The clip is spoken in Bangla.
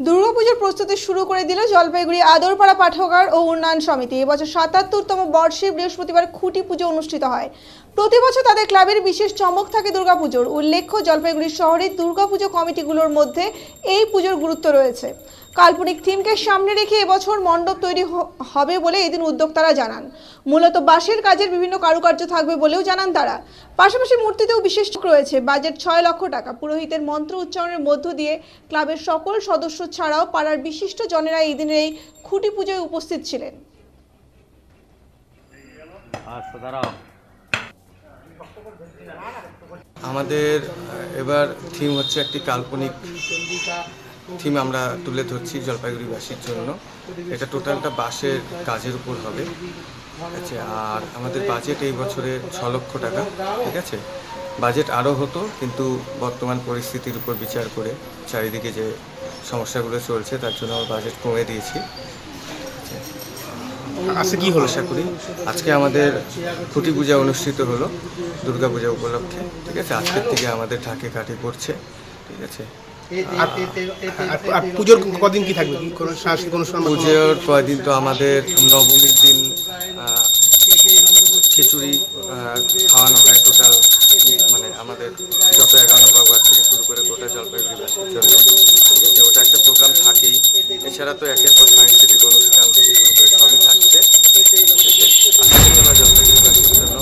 দুর্গাপুজোর প্রস্তুতি শুরু করে দিল জলপাইগুড়ি আদরপাড়া পাঠাগার ও উন্নয়ন সমিতি। এবছর ৭৭তম বর্ষে বৃহস্পতিবার খুঁটি পুজো অনুষ্ঠিত হয়। প্রতি বছর তাদের ক্লাবের বিশেষ চমক থাকে দুর্গাপুজোর। উল্লেখ্য, জলপাইগুড়ি শহরের দুর্গাপুজো কমিটিগুলোর মধ্যে এই পুজোর গুরুত্ব রয়েছে। কাল্পনিক থিমকে সামনে রেখে এবছর মণ্ডপ তৈরি হবে বলে এদিন উদ্যোক্তারা জানান। মূলত বাঁশের কাজের বিভিন্ন কারুকার্য থাকবে বলেও জানান তারা। পাশাপাশি মূর্তিতেও বিশেষ রয়েছে। বাজেট ৬ লক্ষ টাকা। পুরোহিতের মন্ত্র উচ্চারণের মধ্য দিয়ে ক্লাবের সকল সদস্য ছাড়াও পাড়ার বিশিষ্ট জনেরা এই দিনের এই খুঁটি পুজোয় উপস্থিত ছিলেন। আমাদের এবার থিম হচ্ছে একটি কাল্পনিক থিম আমরা তুলে ধরছি জলপাইগুড়িবাসীর জন্য। এটা টোটালটা বাঁশের কাজের উপর হবে, ঠিক আছে। আর আমাদের বাজেট এই বছরে ৬ লক্ষ টাকা, ঠিক আছে। বাজেট আরও হতো, কিন্তু বর্তমান পরিস্থিতির উপর বিচার করে চারিদিকে যে সমস্যাগুলো চলছে তার জন্য আমরা বাজেট কমে দিয়েছি। আজকে কি হলো? আশা করি আজকে আমাদের খুঁটি পূজা অনুষ্ঠিত হলো দুর্গা পূজা উপলক্ষে, ঠিক আছে। আজকের থেকে আমাদের ঢাকে কাঠি পড়ছে, ঠিক আছে। আর পুজোর কদিন কি থাকবে? কি কোনো সাংস্কৃতিক অনুষ্ঠান? পুজোর কয়দিন তো আমাদের নবমীর দিন খিচুড়ি খাওয়ানো হয় টোটাল, মানে আমাদের যত 11 নম্বর ওয়ার্ড থেকে শুরু করে গোটা জলপাইগুড়িবাসীর জন্য, ঠিক আছে। ওটা একটা প্রোগ্রাম থাকেই। এছাড়া তো একের পর সাংস্কৃতিক অনুষ্ঠান থেকে শুরু করে সবই থাকছে, ঠিক আছে। আজকে আমরা জলপাইগুড়িবাসীর জন্য